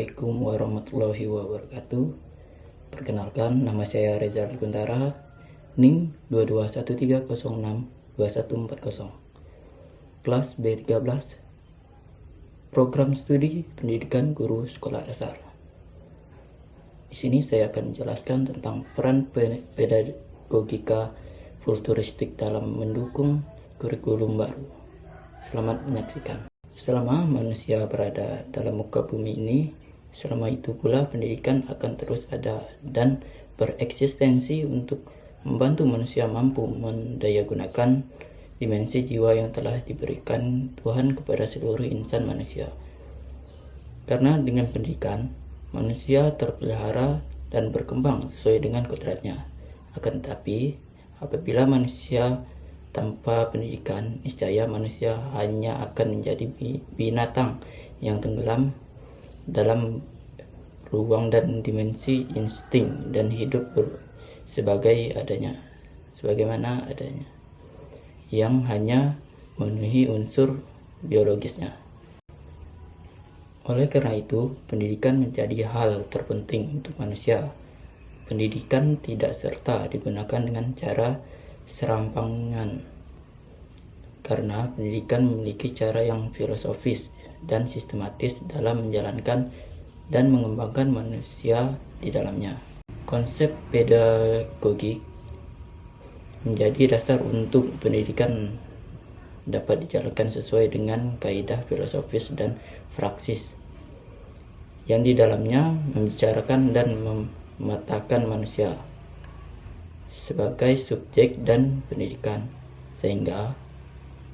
Assalamualaikum warahmatullahi wabarakatuh. Perkenalkan, nama saya Reza Guntara, NIM 2213062140. Kelas B13, Program Studi Pendidikan Guru Sekolah Dasar. Di sini saya akan menjelaskan tentang peran pedagogika futuristik dalam mendukung kurikulum baru. Selamat menyaksikan. Selama manusia berada dalam muka bumi ini, selama itu pula pendidikan akan terus ada dan bereksistensi untuk membantu manusia mampu mendayagunakan dimensi jiwa yang telah diberikan Tuhan kepada seluruh insan manusia. Karena dengan pendidikan, manusia terpelihara dan berkembang sesuai dengan kodratnya. Akan tetapi, apabila manusia tanpa pendidikan, niscaya manusia hanya akan menjadi binatang yang tenggelam dalam ruang dan dimensi insting dan hidup sebagaimana adanya, yang hanya memenuhi unsur biologisnya. Oleh karena itu, pendidikan menjadi hal terpenting untuk manusia. Pendidikan tidak serta digunakan dengan cara serampangan, karena pendidikan memiliki cara yang filosofis dan sistematis dalam menjalankan dan mengembangkan manusia di dalamnya. Konsep pedagogik menjadi dasar untuk pendidikan dapat dijalankan sesuai dengan kaidah filosofis dan praksis yang di dalamnya membicarakan dan memetakan manusia sebagai subjek dan pendidikan, sehingga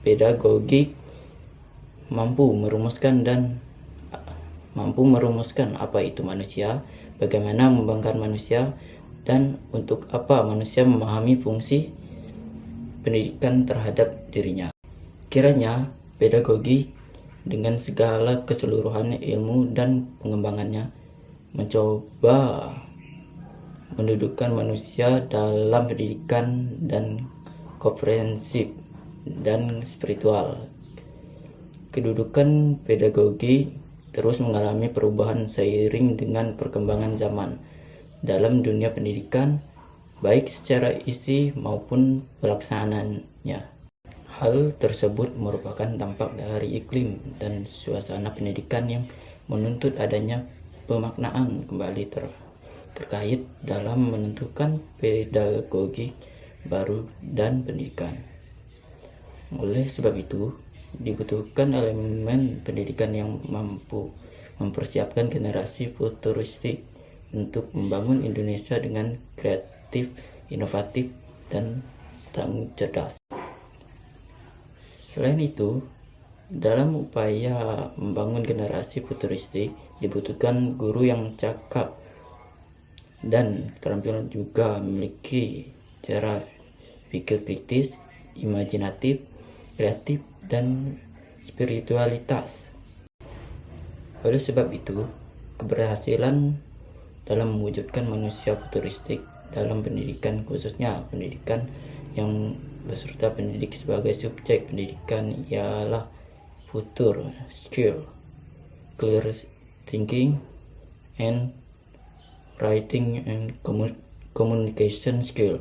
pedagogik mampu merumuskan apa itu manusia, bagaimana mengembangkan manusia, dan untuk apa manusia memahami fungsi pendidikan terhadap dirinya. Kiranya pedagogi dengan segala keseluruhan ilmu dan pengembangannya mencoba mendudukkan manusia dalam pendidikan dan komprehensif dan spiritual. Kedudukan pedagogi terus mengalami perubahan seiring dengan perkembangan zaman dalam dunia pendidikan, baik secara isi maupun pelaksanaannya. Hal tersebut merupakan dampak dari iklim dan suasana pendidikan yang menuntut adanya pemaknaan kembali terkait dalam menentukan pedagogi baru dan pendidikan. Oleh sebab itu, dibutuhkan elemen pendidikan yang mampu mempersiapkan generasi futuristik untuk membangun Indonesia dengan kreatif, inovatif, dan cerdas. Selain itu, dalam upaya membangun generasi futuristik, dibutuhkan guru yang cakap dan keterampilan juga memiliki cara pikir kritis, imajinatif, kreatif, dan spiritualitas. Oleh sebab itu, keberhasilan dalam mewujudkan manusia futuristik dalam pendidikan, khususnya pendidikan yang beserta pendidik sebagai subjek pendidikan, ialah future skill, clear thinking, and writing and communication skill.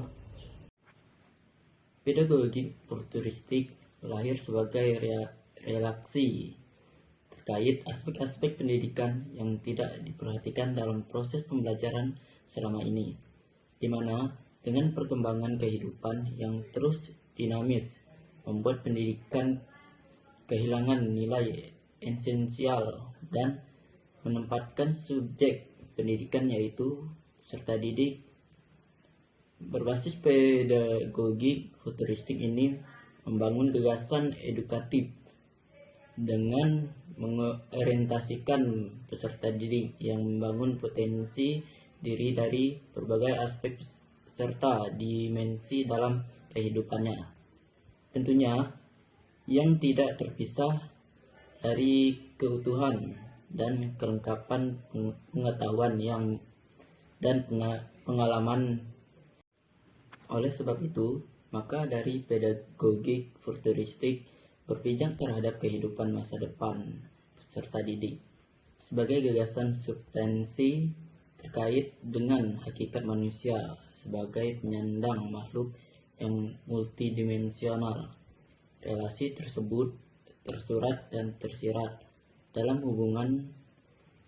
Pedagogi futuristik lahir sebagai reaksi terkait aspek-aspek pendidikan yang tidak diperhatikan dalam proses pembelajaran selama ini, di mana dengan perkembangan kehidupan yang terus dinamis membuat pendidikan kehilangan nilai esensial dan menempatkan subjek pendidikan yaitu peserta didik. Berbasis pedagogi futuristik ini membangun gagasan edukatif dengan mengorientasikan peserta didik yang membangun potensi diri dari berbagai aspek serta dimensi dalam kehidupannya. Tentunya yang tidak terpisah dari keutuhan dan kelengkapan pengetahuan dan pengalaman. Oleh sebab itu, maka dari pedagogi futuristik berpijak terhadap kehidupan masa depan peserta didik sebagai gagasan substansi terkait dengan hakikat manusia sebagai penyandang makhluk yang multidimensional. Relasi tersebut tersurat dan tersirat dalam hubungan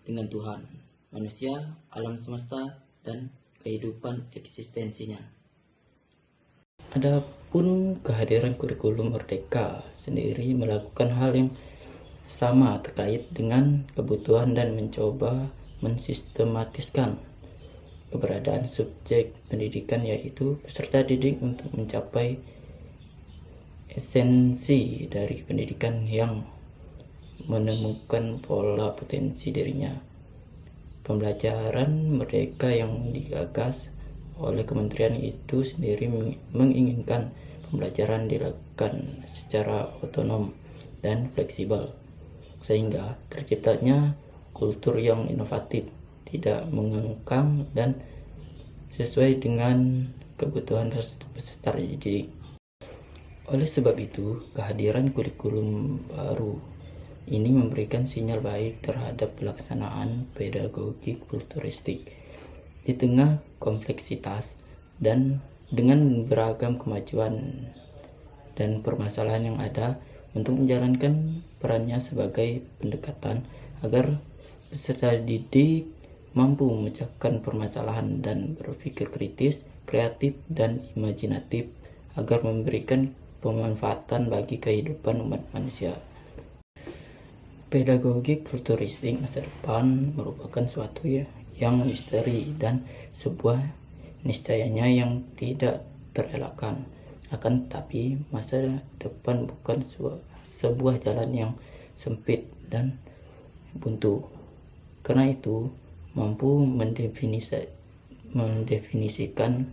dengan Tuhan, manusia, alam semesta, dan kehidupan eksistensinya. Adapun kehadiran kurikulum Merdeka sendiri melakukan hal yang sama terkait dengan kebutuhan dan mencoba mensistematiskan keberadaan subjek pendidikan, yaitu peserta didik, untuk mencapai esensi dari pendidikan yang menemukan pola potensi dirinya. Pembelajaran merdeka yang digagas oleh kementerian itu sendiri menginginkan pembelajaran dilakukan secara otonom dan fleksibel, sehingga terciptanya kultur yang inovatif, tidak mengekang, dan sesuai dengan kebutuhan peserta didik. Oleh sebab itu, kehadiran kurikulum baru ini memberikan sinyal baik terhadap pelaksanaan pedagogi kulturistik di tengah kompleksitas dan dengan beragam kemajuan dan permasalahan yang ada, untuk menjalankan perannya sebagai pendekatan agar peserta didik mampu memecahkan permasalahan dan berpikir kritis, kreatif, dan imajinatif agar memberikan pemanfaatan bagi kehidupan umat manusia. Pedagogi kulturistik masa depan merupakan suatu yang misteri dan sebuah niscayanya yang tidak terelakkan. Akan tetapi, masa depan bukan sebuah jalan yang sempit dan buntu. Karena itu, mampu mendefinisikan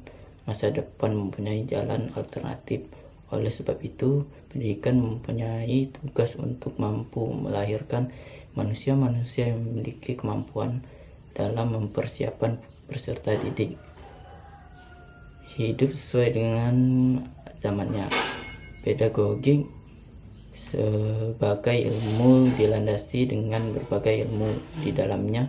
masa depan mempunyai jalan alternatif. Oleh sebab itu, pendidikan mempunyai tugas untuk mampu melahirkan manusia-manusia yang memiliki kemampuan dalam mempersiapkan peserta didik hidup sesuai dengan zamannya. Pedagogi sebagai ilmu dilandasi dengan berbagai ilmu di dalamnya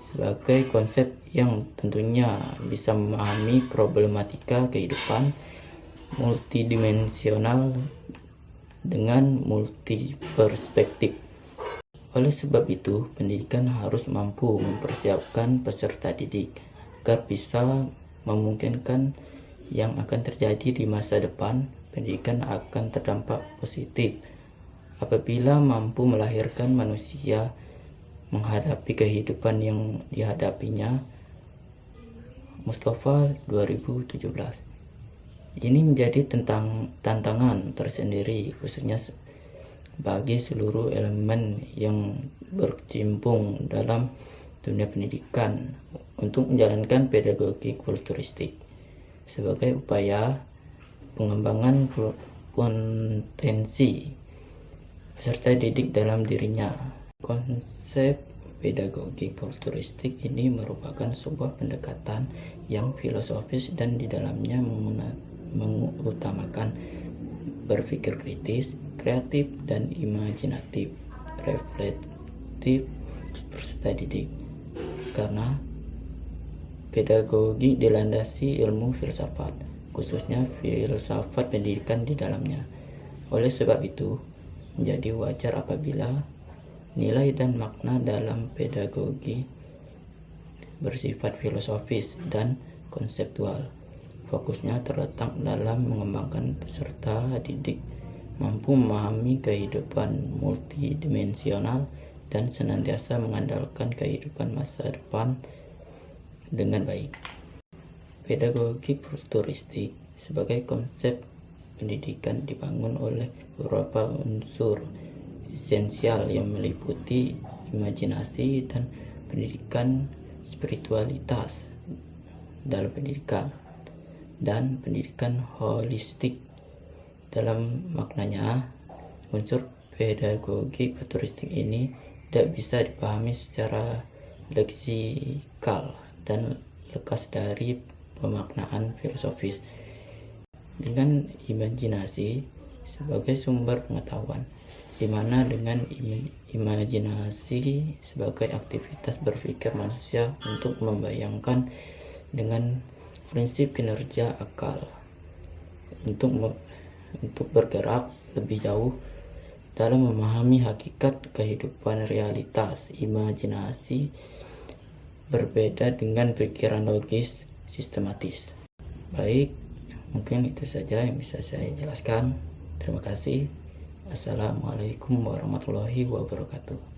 sebagai konsep yang tentunya bisa memahami problematika kehidupan multidimensional dengan multiperspektif. Oleh sebab itu, pendidikan harus mampu mempersiapkan peserta didik agar bisa memungkinkan yang akan terjadi di masa depan. Pendidikan akan terdampak positif apabila mampu melahirkan manusia menghadapi kehidupan yang dihadapinya. Mustafa 2017. Ini menjadi tantangan tersendiri khususnya bagi seluruh elemen yang berkecimpung dalam dunia pendidikan untuk menjalankan pedagogi kulturistik sebagai upaya pengembangan potensi peserta didik dalam dirinya. Konsep pedagogi kulturistik ini merupakan sebuah pendekatan yang filosofis dan di dalamnya mengutamakan berpikir kritis, kreatif, dan imajinatif, reflektif peserta didik. Karena pedagogi dilandasi ilmu filsafat, khususnya filsafat pendidikan di dalamnya. Oleh sebab itu, menjadi wajar apabila nilai dan makna dalam pedagogi bersifat filosofis dan konseptual. Fokusnya terletak dalam mengembangkan peserta didik mampu memahami kehidupan multidimensional dan senantiasa mengandalkan kehidupan masa depan dengan baik. Pedagogi futuristik sebagai konsep pendidikan dibangun oleh beberapa unsur esensial yang meliputi imajinasi dan pendidikan, spiritualitas dalam pendidikan, dan pendidikan holistik. Dalam maknanya, unsur pedagogi futuristik ini tidak bisa dipahami secara leksikal dan lekas dari pemaknaan filosofis. Dengan imajinasi sebagai sumber pengetahuan, dimana dengan imajinasi sebagai aktivitas berpikir manusia untuk membayangkan dengan prinsip kinerja akal untuk bergerak lebih jauh dalam memahami hakikat kehidupan realitas. Imajinasi berbeda dengan pikiran logis sistematis. Baik, mungkin itu saja yang bisa saya jelaskan. Terima kasih. Assalamualaikum warahmatullahi wabarakatuh.